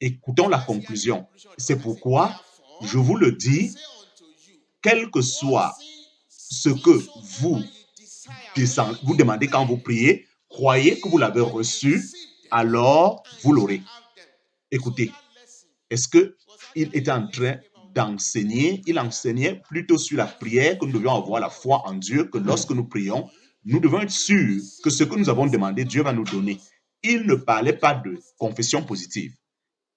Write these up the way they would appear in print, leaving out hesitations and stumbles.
écoutons la conclusion. C'est pourquoi je vous le dis, quel que soit ce que vous demandez quand vous priez, croyez que vous l'avez reçu, alors vous l'aurez. Écoutez, est-ce qu'il était en train d'enseigner? Il enseignait plutôt sur la prière, que nous devions avoir la foi en Dieu, que lorsque nous prions, nous devons être sûrs que ce que nous avons demandé, Dieu va nous donner. Il ne parlait pas de confession positive.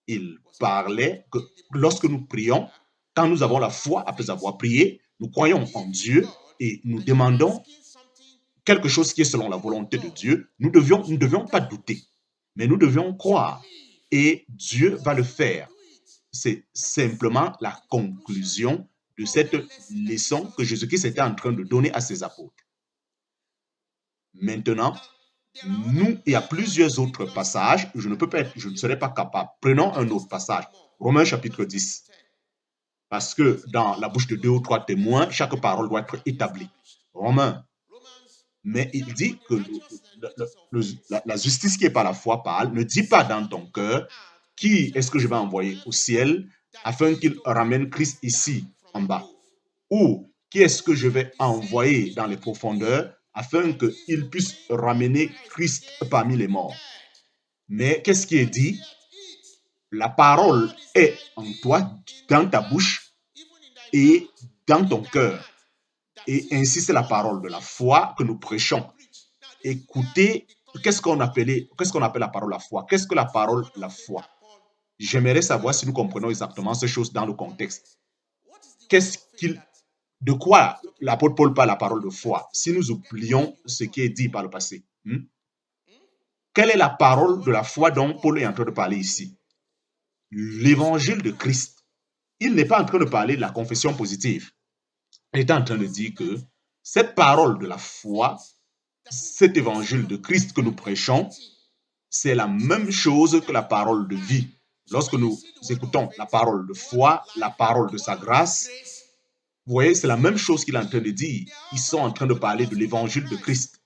Il parlait que lorsque nous prions, quand nous avons la foi, après avoir prié, nous croyons en Dieu et nous demandons quelque chose qui est selon la volonté de Dieu. Nous ne devions pas douter, mais nous devions croire et Dieu va le faire. C'est simplement la conclusion de cette leçon que Jésus-Christ était en train de donner à ses apôtres. Maintenant, il y a plusieurs autres passages. Je ne serai pas capable. Prenons un autre passage. Romains chapitre 10. Parce que dans la bouche de 2 ou 3 témoins, chaque parole doit être établie. Romains. Mais il dit que la justice qui est par la foi parle. Ne dis pas dans ton cœur, qui est-ce que je vais envoyer au ciel afin qu'il ramène Christ ici en bas? Ou qui est-ce que je vais envoyer dans les profondeurs afin qu'il puisse ramener Christ parmi les morts? Mais qu'est-ce qui est dit? La parole est en toi, dans ta bouche et dans ton cœur. Et ainsi, c'est la parole de la foi que nous prêchons. Écoutez, qu'est-ce qu'on appelle la parole la foi? Qu'est-ce que la parole la foi? J'aimerais savoir si nous comprenons exactement ces choses dans le contexte. De quoi l'apôtre Paul parle la parole de foi, si nous oublions ce qui est dit par le passé? Quelle est la parole de la foi dont Paul est en train de parler ici? L'évangile de Christ. Il n'est pas en train de parler de la confession positive. Il est en train de dire que cette parole de la foi, cet évangile de Christ que nous prêchons, c'est la même chose que la parole de vie. Lorsque nous écoutons la parole de foi, la parole de sa grâce, vous voyez, c'est la même chose qu'il est en train de dire. Ils sont en train de parler de l'évangile de Christ.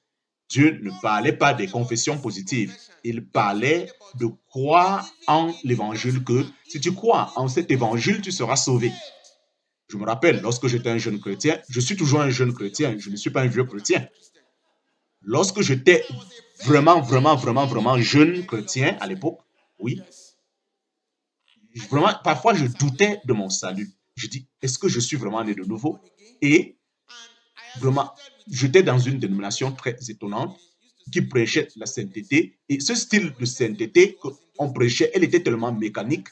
Dieu ne parlait pas des confessions positives. Il parlait de croire en l'évangile, que si tu crois en cet évangile, tu seras sauvé. Je me rappelle, lorsque j'étais un jeune chrétien, je suis toujours un jeune chrétien, je ne suis pas un vieux chrétien. Lorsque j'étais vraiment jeune chrétien à l'époque, oui, vraiment, parfois je doutais de mon salut. Je dis, est-ce que je suis vraiment né de nouveau? Et vraiment, j'étais dans une dénomination très étonnante qui prêchait la sainteté. Et ce style de sainteté qu'on prêchait, elle était tellement mécanique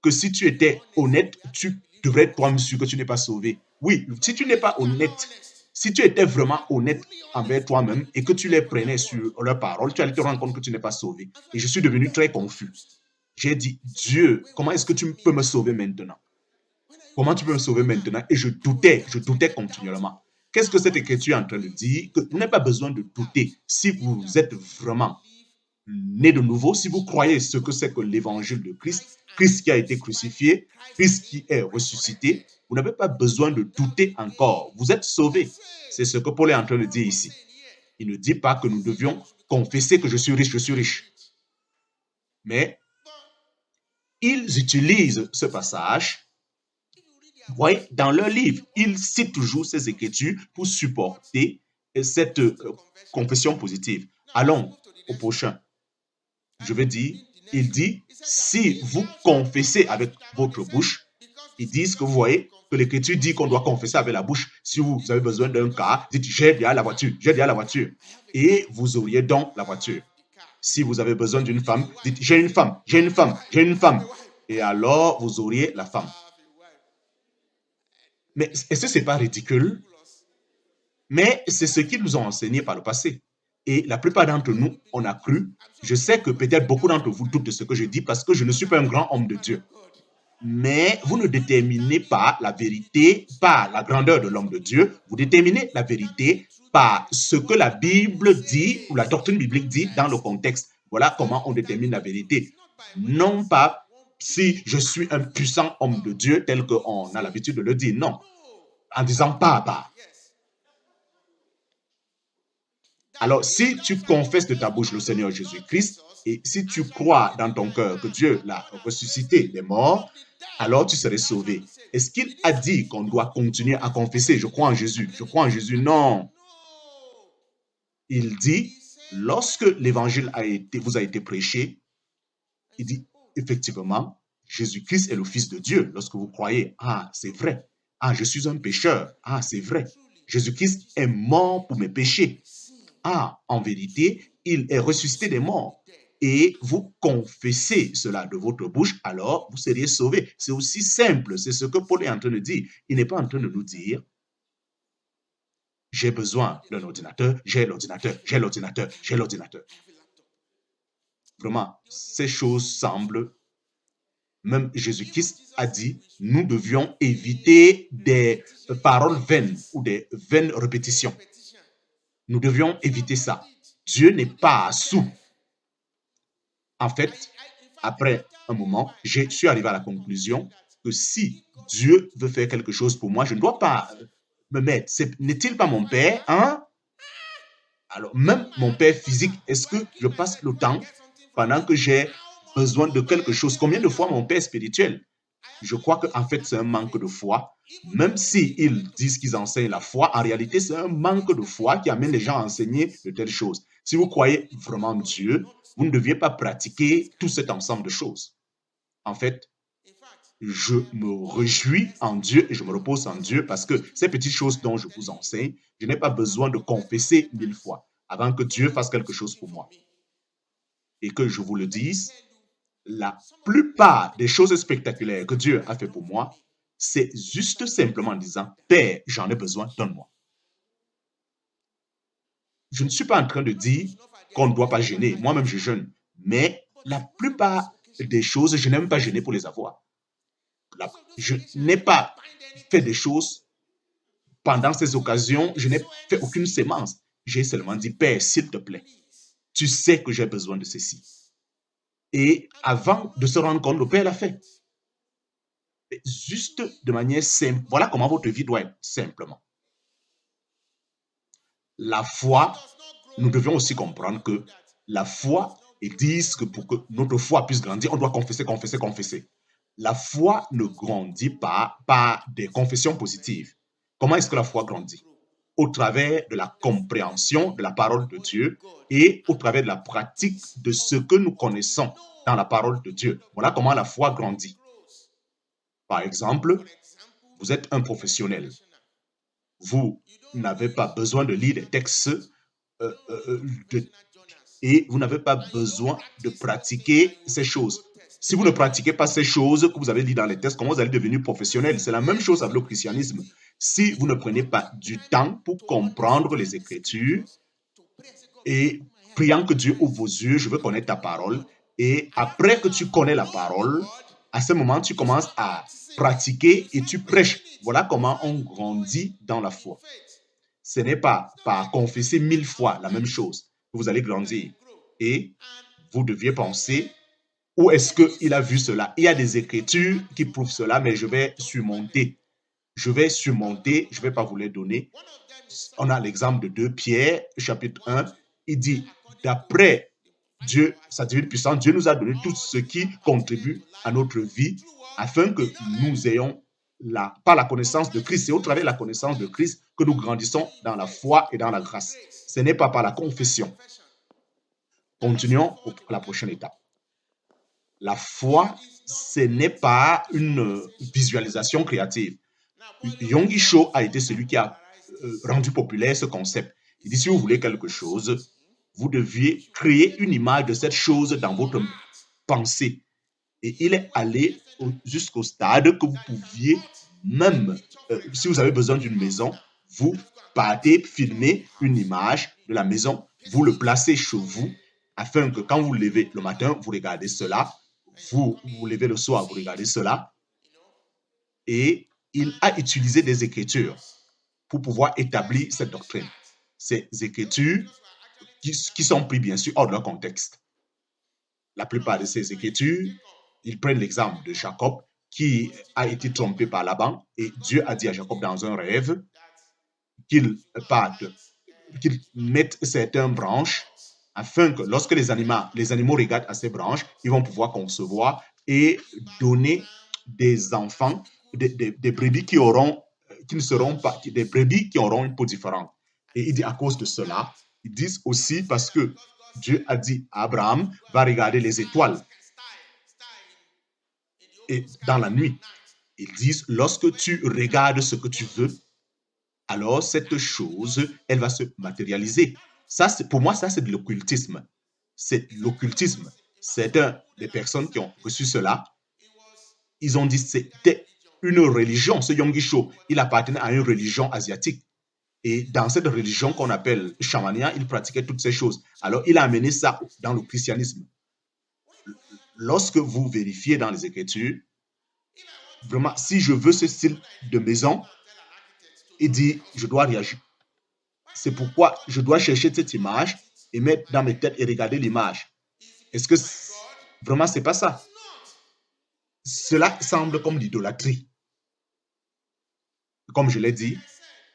que si tu étais honnête, tu devrais être toi-même sûr que tu n'es pas sauvé. Oui, si tu n'es pas honnête, si tu étais vraiment honnête envers toi-même et que tu les prenais sur leurs paroles, tu allais te rendre compte que tu n'es pas sauvé. Et je suis devenu très confus. J'ai dit, Dieu, comment est-ce que tu peux me sauver maintenant? Comment tu peux me sauver maintenant? Et je doutais continuellement. Qu'est-ce que cette écriture est en train de dire? Que vous n'avez pas besoin de douter si vous êtes vraiment né de nouveau, si vous croyez ce que c'est que l'évangile de Christ, Christ qui a été crucifié, Christ qui est ressuscité, vous n'avez pas besoin de douter encore. Vous êtes sauvés. C'est ce que Paul est en train de dire ici. Il ne dit pas que nous devions confesser que je suis riche. Mais ils utilisent ce passage. Vous voyez, dans leur livre, ils citent toujours ces écritures pour supporter cette confession positive. Allons au prochain. Je veux dire, il dit, si vous confessez avec votre bouche, ils disent que vous voyez que l'écriture dit qu'on doit confesser avec la bouche. Si vous avez besoin d'un car, dites, j'ai déjà la voiture. Et vous auriez donc la voiture. Si vous avez besoin d'une femme, dites, j'ai une femme. Et alors, vous auriez la femme. Mais est-ce que ce n'est pas ridicule? Mais c'est ce qu'ils nous ont enseigné par le passé. Et la plupart d'entre nous, on a cru. Je sais que peut-être beaucoup d'entre vous doutent de ce que je dis parce que je ne suis pas un grand homme de Dieu. Mais vous ne déterminez pas la vérité par la grandeur de l'homme de Dieu. Vous déterminez la vérité par ce que la Bible dit ou la doctrine biblique dit dans le contexte. Voilà comment on détermine la vérité. Non pas si je suis un puissant homme de Dieu tel qu'on a l'habitude de le dire. Non. En disant pas. Alors, si tu confesses de ta bouche le Seigneur Jésus-Christ, Et si tu crois dans ton cœur que Dieu l'a ressuscité des morts, alors tu serais sauvé. Est-ce qu'il a dit qu'on doit continuer à confesser, je crois en Jésus, je crois en Jésus? Non. Il dit, lorsque l'évangile vous a été prêché, il dit, effectivement, Jésus-Christ est le Fils de Dieu. Lorsque vous croyez, ah, c'est vrai. Ah, je suis un pécheur. Ah, c'est vrai. Jésus-Christ est mort pour mes péchés. Ah, en vérité, il est ressuscité des morts. Et vous confessez cela de votre bouche, alors vous seriez sauvés. C'est aussi simple. C'est ce que Paul est en train de dire. Il n'est pas en train de nous dire, j'ai besoin d'un ordinateur, j'ai l'ordinateur, j'ai l'ordinateur, j'ai l'ordinateur. Vraiment, ces choses semblent, même Jésus-Christ a dit, nous devions éviter des paroles vaines ou des vaines répétitions. Nous devions éviter ça. Dieu n'est pas sous. En fait, après un moment, je suis arrivé à la conclusion que si Dieu veut faire quelque chose pour moi, je ne dois pas me mettre. N'est-il pas mon père, hein? Alors, même mon père physique, est-ce que je passe le temps pendant que j'ai besoin de quelque chose? Combien de fois mon père spirituel? Je crois qu'en fait, c'est un manque de foi. Même s'ils disent qu'ils enseignent la foi, en réalité, c'est un manque de foi qui amène les gens à enseigner de telles choses. Si vous croyez vraiment en Dieu, vous ne deviez pas pratiquer tout cet ensemble de choses. En fait, je me réjouis en Dieu et je me repose en Dieu parce que ces petites choses dont je vous enseigne, je n'ai pas besoin de confesser 1000 fois avant que Dieu fasse quelque chose pour moi. Et que je vous le dise, la plupart des choses spectaculaires que Dieu a fait pour moi, c'est juste simplement en disant, Père, j'en ai besoin, donne-moi. Je ne suis pas en train de dire qu'on ne doit pas gêner. Moi-même, je jeûne. Mais la plupart des choses, je n'aime pas gêner pour les avoir. Je n'ai pas fait des choses pendant ces occasions. Je n'ai fait aucune sémence. J'ai seulement dit, Père, s'il te plaît, tu sais que j'ai besoin de ceci. Et avant de se rendre compte, le Père l'a fait. Juste de manière simple. Voilà comment votre vie doit être, simplement. La foi, nous devions aussi comprendre que la foi, ils disent que pour que notre foi puisse grandir, on doit confesser, confesser, confesser. La foi ne grandit pas par des confessions positives. Comment est-ce que la foi grandit? Au travers de la compréhension de la parole de Dieu et au travers de la pratique de ce que nous connaissons dans la parole de Dieu. Voilà comment la foi grandit. Par exemple, vous êtes un professionnel. Vous n'avez pas besoin de lire des textes et vous n'avez pas besoin de pratiquer ces choses. Si vous ne pratiquez pas ces choses que vous avez lues dans les textes, comment vous allez devenir professionnel? C'est la même chose avec le christianisme. Si vous ne prenez pas du temps pour comprendre les Écritures et priant que Dieu ouvre vos yeux, je veux connaître ta parole. Et après que tu connais la parole, à ce moment, tu commences à pratiquer et tu prêches. Voilà comment on grandit dans la foi. Ce n'est pas par confesser 1000 fois la même chose que vous allez grandir. Et vous deviez penser, où est-ce qu'il a vu cela? Il y a des Écritures qui prouvent cela, mais je vais surmonter. Je ne vais pas vous les donner. On a l'exemple de 2 Pierre, chapitre 1. Il dit, d'après Dieu, sa divine puissance, Dieu nous a donné tout ce qui contribue à notre vie afin que nous ayons par la connaissance de Christ. C'est au travers de la connaissance de Christ que nous grandissons dans la foi et dans la grâce. Ce n'est pas par la confession. Continuons à la prochaine étape. La foi, ce n'est pas une visualisation créative. Yonggi Cho a été celui qui a rendu populaire ce concept. Il dit, si vous voulez quelque chose, vous deviez créer une image de cette chose dans votre pensée. Et il est allé jusqu'au stade que vous pouviez même, si vous avez besoin d'une maison, vous partez filmer une image de la maison, vous le placez chez vous, afin que quand vous levez le matin, vous regardez cela, vous levez le soir, vous regardez cela, et il a utilisé des écritures pour pouvoir établir cette doctrine. Ces écritures qui sont prises bien sûr hors de leur contexte. La plupart de ces écritures, ils prennent l'exemple de Jacob qui a été trompé par Laban et Dieu a dit à Jacob dans un rêve qu'il mette certaines branches afin que lorsque les animaux regardent à ces branches, ils vont pouvoir concevoir et donner des enfants, des brebis qui ne seront pas, des brebis qui auront une peau différente. Et il dit à cause de cela, ils disent aussi parce que Dieu a dit à Abraham, va regarder les étoiles et dans la nuit. Ils disent, lorsque tu regardes ce que tu veux, alors cette chose, elle va se matérialiser. Ça, pour moi, ça, c'est de l'occultisme. C'est l'occultisme. C'est des personnes qui ont reçu cela. Ils ont dit que c'était une religion. Ce Yonggi-sho, il appartenait à une religion asiatique. Et dans cette religion qu'on appelle chamania, il pratiquait toutes ces choses. Alors, il a amené ça dans le christianisme. Lorsque vous vérifiez dans les Écritures, vraiment, si je veux ce style de maison, il dit, je dois réagir. C'est pourquoi je dois chercher cette image et mettre dans mes têtes et regarder l'image. Est-ce que vraiment c'est pas ça? Cela semble comme l'idolâtrie. Comme je l'ai dit,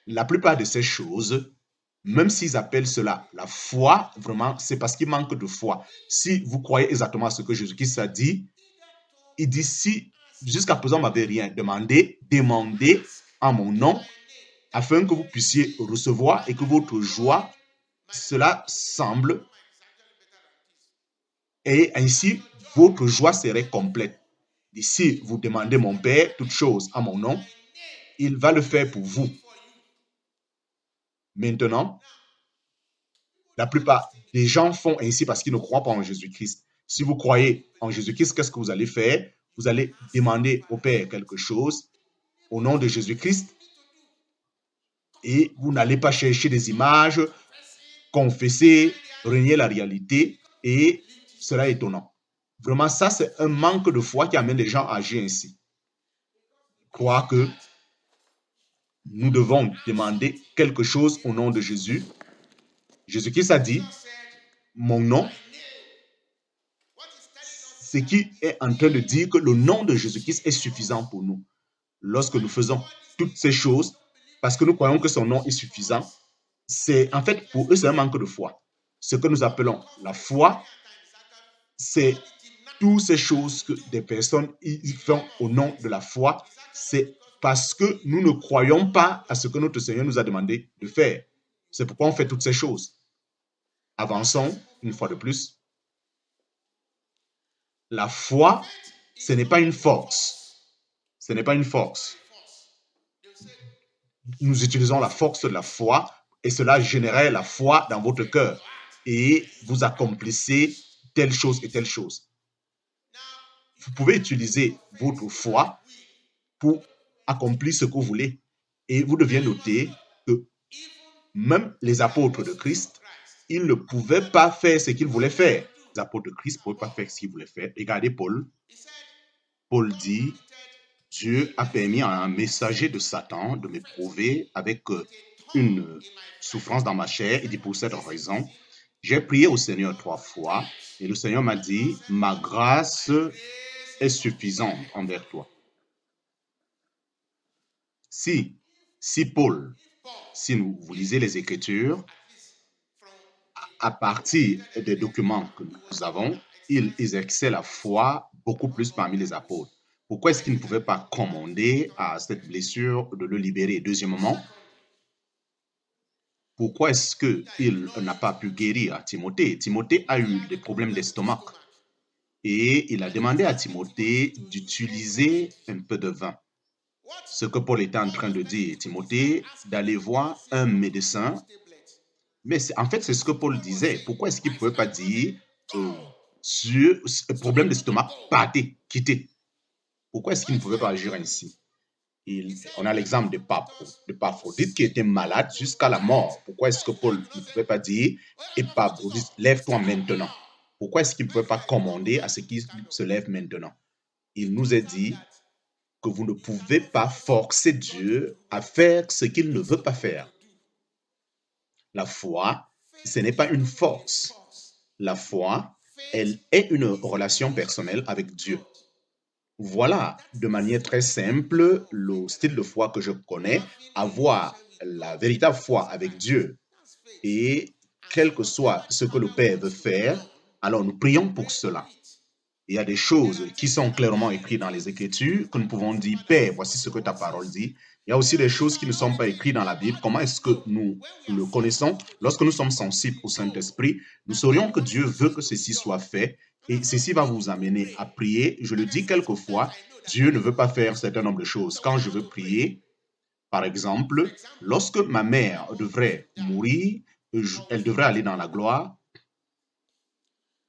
la plupart de ces choses, même s'ils appellent cela la foi, vraiment, c'est parce qu'il manque de foi. Si vous croyez exactement à ce que Jésus-Christ a dit, il dit, si jusqu'à présent vous m'avez rien demandé, demandez en mon nom, afin que vous puissiez recevoir et que votre joie, cela semble, et ainsi votre joie serait complète. Et si vous demandez mon Père toute chose en mon nom, il va le faire pour vous. Maintenant, la plupart des gens font ainsi parce qu'ils ne croient pas en Jésus-Christ. Si vous croyez en Jésus-Christ, qu'est-ce que vous allez faire? Vous allez demander au Père quelque chose au nom de Jésus-Christ et vous n'allez pas chercher des images, confesser, renier la réalité et cela est étonnant. Vraiment, ça, c'est un manque de foi qui amène les gens à agir ainsi. Croire que nous devons demander quelque chose au nom de Jésus. Jésus-Christ a dit, mon nom, ce qui est en train de dire que le nom de Jésus-Christ est suffisant pour nous. Lorsque nous faisons toutes ces choses, parce que nous croyons que son nom est suffisant, c'est en fait pour eux, c'est un manque de foi. Ce que nous appelons la foi, c'est toutes ces choses que des personnes ils font au nom de la foi, c'est parce que nous ne croyons pas à ce que notre Seigneur nous a demandé de faire. C'est pourquoi on fait toutes ces choses. Avançons une fois de plus. La foi, ce n'est pas une force. Ce n'est pas une force. Nous utilisons la force de la foi et cela générait la foi dans votre cœur. Et vous accomplissez telle chose et telle chose. Vous pouvez utiliser votre foi pour accomplir ce que vous voulez. Et vous devez noter que même les apôtres de Christ, ils ne pouvaient pas faire ce qu'ils voulaient faire. Les apôtres de Christ ne pouvaient pas faire ce qu'ils voulaient faire. Regardez Paul. Paul dit, Dieu a permis à un messager de Satan de m'éprouver avec une souffrance dans ma chair. Il dit, pour cette raison, j'ai prié au Seigneur 3 fois et le Seigneur m'a dit, ma grâce est suffisante envers toi. Si Paul, si vous lisez les Écritures, à partir des documents que nous avons, ils exerçaient la foi beaucoup plus parmi les apôtres. Pourquoi est-ce qu'ils ne pouvaient pas commander à cette blessure de le libérer? Deuxièmement, pourquoi est-ce qu'il n'a pas pu guérir Timothée? Timothée a eu des problèmes d'estomac et il a demandé à Timothée d'utiliser un peu de vin. Ce que Paul était en train de dire, Timothée, d'aller voir un médecin. Mais en fait, c'est ce que Paul disait. Pourquoi est-ce qu'il ne pouvait pas dire sur le problème d'estomac, partez, quittez? Pourquoi est-ce qu'il ne pouvait pas agir ainsi? On a l'exemple de Épaphrodite qui était malade jusqu'à la mort. Pourquoi est-ce que Paul ne pouvait pas dire Épaphrodite, lève-toi maintenant? Pourquoi est-ce qu'il ne pouvait pas commander à ce qu'il se lève maintenant? Il nous a dit que vous ne pouvez pas forcer Dieu à faire ce qu'il ne veut pas faire. La foi, ce n'est pas une force. La foi, elle est une relation personnelle avec Dieu. Voilà, de manière très simple, le style de foi que je connais, avoir la véritable foi avec Dieu. Et quel que soit ce que le Père veut faire, alors nous prions pour cela. Il y a des choses qui sont clairement écrites dans les Écritures que nous pouvons dire, Père, voici ce que ta parole dit. Il y a aussi des choses qui ne sont pas écrites dans la Bible. Comment est-ce que nous le connaissons? Lorsque nous sommes sensibles au Saint-Esprit, nous saurions que Dieu veut que ceci soit fait et ceci va vous amener à prier. Je le dis quelquefois, Dieu ne veut pas faire un certain nombre de choses. Quand je veux prier, par exemple, lorsque ma mère devrait mourir, elle devrait aller dans la gloire,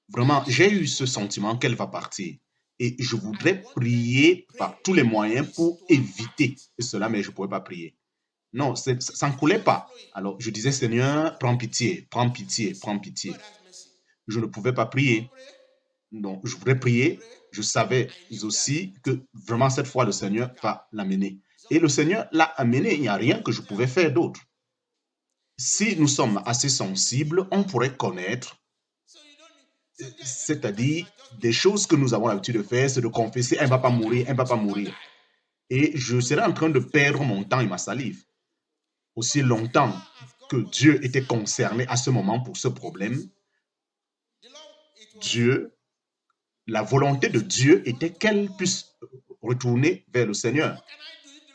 vraiment, j'ai eu ce sentiment qu'elle va partir. Et je voudrais prier par tous les moyens pour éviter cela, mais je ne pouvais pas prier. Non, ça ne coulait pas. Alors, je disais, Seigneur, prends pitié, prends pitié, prends pitié. Je ne pouvais pas prier. Donc, je voudrais prier. Je savais aussi que vraiment, cette fois, le Seigneur va l'amener. Et le Seigneur l'a amené. Il n'y a rien que je pouvais faire d'autre. Si nous sommes assez sensibles, on pourrait connaître, c'est-à-dire des choses que nous avons l'habitude de faire, c'est de confesser, elle ne va pas mourir, elle ne va pas mourir. Et je serais en train de perdre mon temps et ma salive. Aussi longtemps que Dieu était concerné à ce moment pour ce problème, Dieu, la volonté de Dieu était qu'elle puisse retourner vers le Seigneur.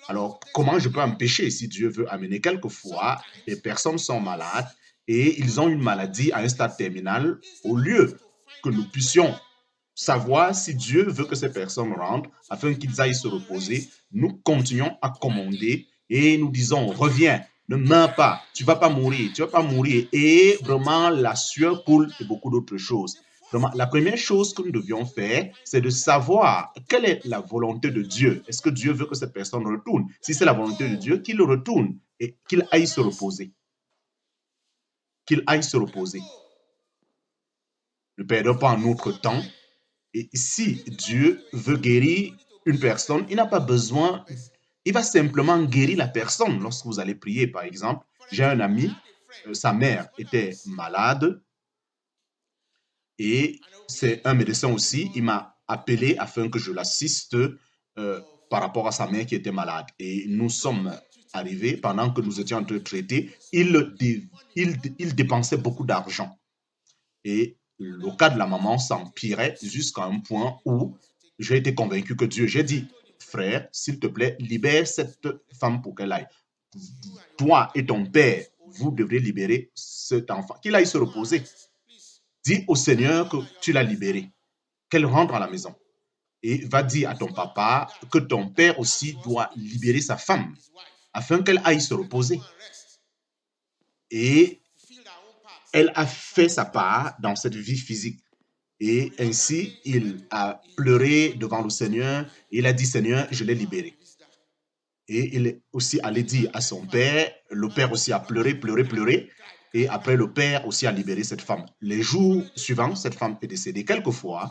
Alors, comment je peux empêcher si Dieu veut amener? Quelquefois, des personnes sont malades et ils ont une maladie à un stade terminal. Au lieu que nous puissions savoir si Dieu veut que ces personnes rentrent afin qu'ils aillent se reposer, nous continuons à commander et nous disons, reviens, ne meurs pas, tu ne vas pas mourir, tu ne vas pas mourir. Et vraiment, la sueur coule et beaucoup d'autres choses. Vraiment, la première chose que nous devions faire, c'est de savoir quelle est la volonté de Dieu. Est-ce que Dieu veut que cette personne retourne? Si c'est la volonté de Dieu, qu'il retourne et qu'il aille se reposer. Qu'il aille se reposer. Ne perdons pas notre temps. Et si Dieu veut guérir une personne, il n'a pas besoin, il va simplement guérir la personne lorsque vous allez prier, par exemple. J'ai un ami, sa mère était malade et c'est un médecin aussi, il m'a appelé afin que je l'assiste par rapport à sa mère qui était malade. Et nous sommes arrivés, pendant que nous étions en train de traiter, il dépensait beaucoup d'argent. Et le cas de la maman s'empirait jusqu'à un point où j'ai été convaincu que Dieu, j'ai dit, frère, s'il te plaît, libère cette femme pour qu'elle aille. Toi et ton père, vous devrez libérer cet enfant, qu'il aille se reposer. Dis au Seigneur que tu l'as libéré, qu'elle rentre à la maison. Et va dire à ton papa que ton père aussi doit libérer sa femme, afin qu'elle aille se reposer. Et elle a fait sa part dans cette vie physique. Et ainsi, il a pleuré devant le Seigneur. Il a dit, Seigneur, je l'ai libéré. Et il est aussi allé dire à son père, le père aussi a pleuré, pleuré, pleuré. Et après, le père aussi a libéré cette femme. Les jours suivants, cette femme est décédée. Quelquefois,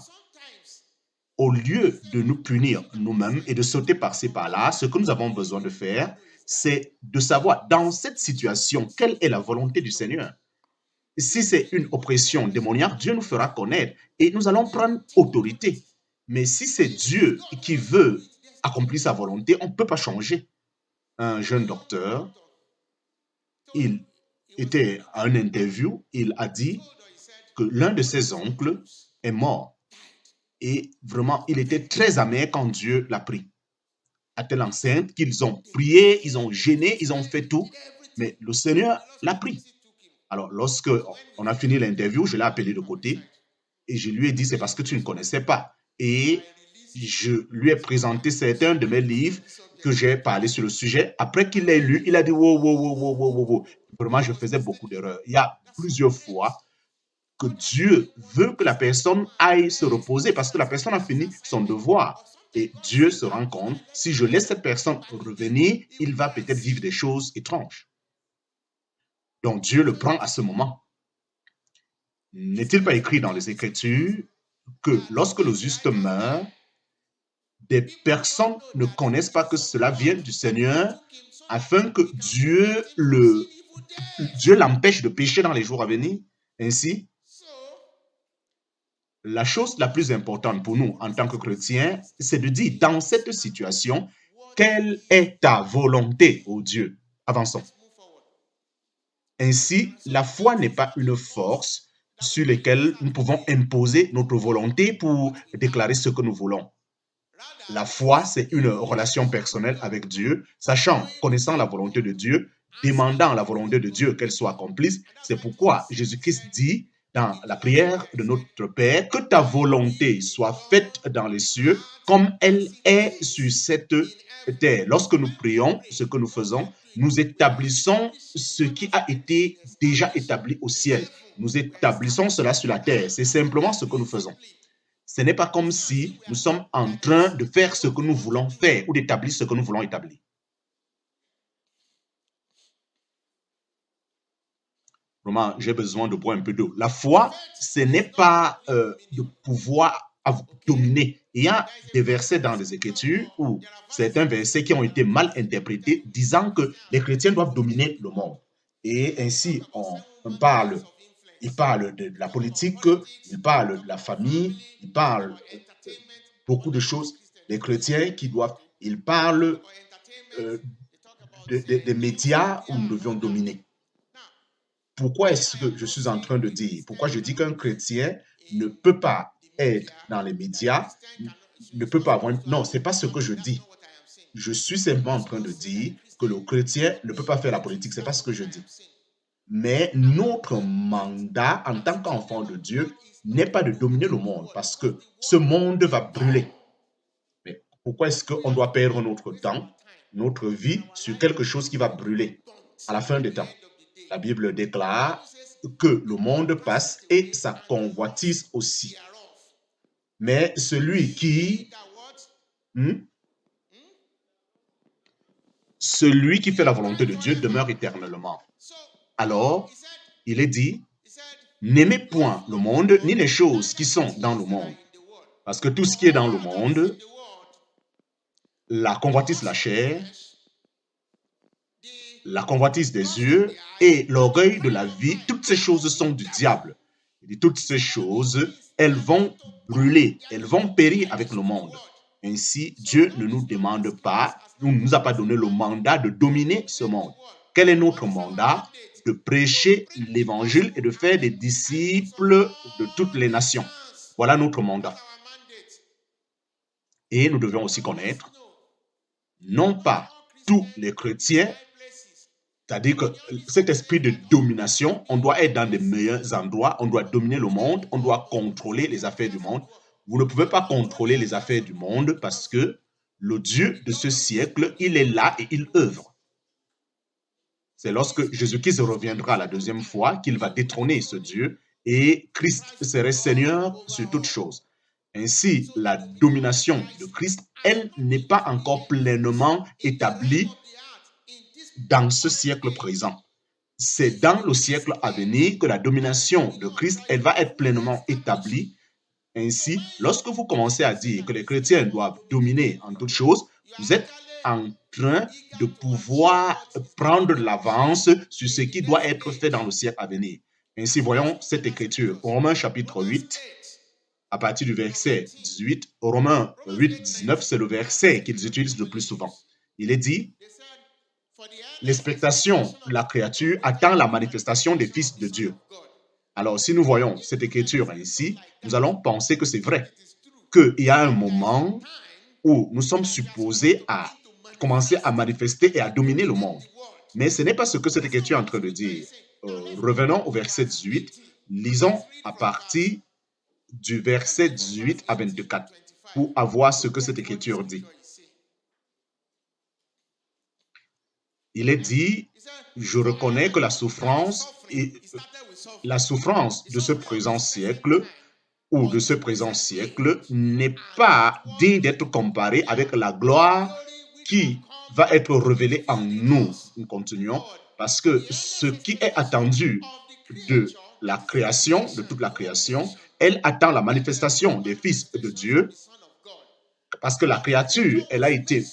au lieu de nous punir nous-mêmes et de sauter par-ci par-là, ce que nous avons besoin de faire, c'est de savoir, dans cette situation, quelle est la volonté du Seigneur. Si c'est une oppression démoniaque, Dieu nous fera connaître et nous allons prendre autorité. Mais si c'est Dieu qui veut accomplir sa volonté, on ne peut pas changer. Un jeune docteur, il était à une interview, il a dit que l'un de ses oncles est mort. Et vraiment, il était très amer quand Dieu l'a pris. À telle enceinte qu'ils ont prié, ils ont gêné, ils ont fait tout, mais le Seigneur l'a pris. Alors, lorsque on a fini l'interview, je l'ai appelé de côté et je lui ai dit, c'est parce que tu ne connaissais pas. Et je lui ai présenté certains de mes livres que j'ai parlé sur le sujet. Après qu'il l'ait lu, il a dit, wow, wow, wow, wow, wow, wow. Vraiment, je faisais beaucoup d'erreurs. Il y a plusieurs fois que Dieu veut que la personne aille se reposer parce que la personne a fini son devoir. Et Dieu se rend compte, si je laisse cette personne revenir, il va peut-être vivre des choses étranges. Donc Dieu le prend à ce moment. N'est-il pas écrit dans les Écritures que lorsque le juste meurt, des personnes ne connaissent pas que cela vient du Seigneur afin que Dieu l'empêche de pécher dans les jours à venir? Ainsi, la chose la plus importante pour nous en tant que chrétiens, c'est de dire dans cette situation, quelle est ta volonté, ô Dieu? Avançons. Ainsi, la foi n'est pas une force sur laquelle nous pouvons imposer notre volonté pour déclarer ce que nous voulons. La foi, c'est une relation personnelle avec Dieu, sachant, connaissant la volonté de Dieu, demandant la volonté de Dieu qu'elle soit accomplie. C'est pourquoi Jésus-Christ dit dans la prière de notre Père, que ta volonté soit faite dans les cieux comme elle est sur cette terre. Lorsque nous prions, ce que nous faisons, nous établissons ce qui a été déjà établi au ciel. Nous établissons cela sur la terre. C'est simplement ce que nous faisons. Ce n'est pas comme si nous sommes en train de faire ce que nous voulons faire ou d'établir ce que nous voulons établir. Vraiment, j'ai besoin de boire un peu d'eau. La foi, ce n'est pas de pouvoir dominer. Il y a des versets dans les Écritures où certains versets qui ont été mal interprétés, disant que les chrétiens doivent dominer le monde. Et ainsi, on parle. Il parle de la politique, il parle de la famille, il parle beaucoup de choses. Les chrétiens qui doivent, ils parlent des médias où nous devions dominer. Pourquoi est-ce que je suis en train de dire? Pourquoi je dis qu'un chrétien ne peut pas être dans les médias, ne peut pas avoir... Non, ce n'est pas ce que je dis. Je suis simplement en train de dire que le chrétien ne peut pas faire la politique. Ce n'est pas ce que je dis. Mais notre mandat en tant qu'enfant de Dieu n'est pas de dominer le monde parce que ce monde va brûler. Mais pourquoi est-ce qu'on doit perdre notre temps, notre vie sur quelque chose qui va brûler à la fin des temps? La Bible déclare que le monde passe et sa convoitise aussi. Mais celui qui fait la volonté de Dieu demeure éternellement. Alors, il est dit, n'aimez point le monde ni les choses qui sont dans le monde. Parce que tout ce qui est dans le monde, la convoitise de la chair, la convoitise des yeux et l'orgueil de la vie, toutes ces choses sont du diable. Et toutes ces choses, elles vont brûler, elles vont périr avec le monde. Ainsi, Dieu ne nous demande pas, ne nous a pas donné le mandat de dominer ce monde. Quel est notre mandat? De prêcher l'évangile et de faire des disciples de toutes les nations. Voilà notre mandat. Et nous devons aussi connaître, non pas tous les chrétiens, c'est-à-dire que cet esprit de domination, on doit être dans les meilleurs endroits, on doit dominer le monde, on doit contrôler les affaires du monde. Vous ne pouvez pas contrôler les affaires du monde parce que le Dieu de ce siècle, il est là et il œuvre. C'est lorsque Jésus-Christ reviendra la deuxième fois qu'il va détrôner ce Dieu et Christ serait Seigneur sur toutes choses. Ainsi, la domination de Christ, elle n'est pas encore pleinement établie dans ce siècle présent. C'est dans le siècle à venir que la domination de Christ, elle va être pleinement établie. Ainsi, lorsque vous commencez à dire que les chrétiens doivent dominer en toutes choses, vous êtes en train de pouvoir prendre l'avance sur ce qui doit être fait dans le siècle à venir. Ainsi, voyons cette écriture. Romains chapitre 8, à partir du verset 18, Romains 8, 19, c'est le verset qu'ils utilisent le plus souvent. Il est dit, l'expectation de la créature attend la manifestation des fils de Dieu. Alors, si nous voyons cette écriture ici, nous allons penser que c'est vrai, qu'il y a un moment où nous sommes supposés à commencer à manifester et à dominer le monde. Mais ce n'est pas ce que cette écriture est en train de dire. Revenons au verset 18, lisons à partir du verset 18 à 24 pour avoir ce que cette écriture dit. Il est dit, je reconnais que la souffrance de ce présent siècle ou de ce présent siècle n'est pas digne d'être comparée avec la gloire qui va être révélée en nous. Nous continuons, parce que ce qui est attendu de la création, de toute la création, elle attend la manifestation des fils de Dieu, parce que la créature, elle a été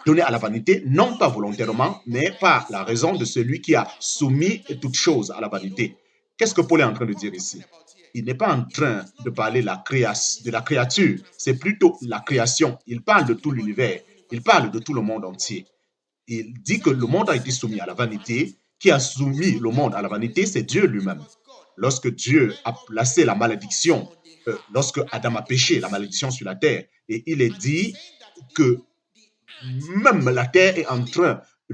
donnée à la vanité, non pas volontairement, mais par la raison de celui qui a soumis toutes choses à la vanité. Qu'est-ce que Paul est en train de dire ici? Il n'est pas en train de parler de la créature, c'est plutôt la création. Il parle de tout l'univers, il parle de tout le monde entier. Il dit que le monde a été soumis à la vanité qui a soumis le monde à la vanité, c'est Dieu lui-même. Lorsque Dieu a placé la malédiction, lorsque Adam a péché, la malédiction sur la terre, et il est dit que même la terre est en train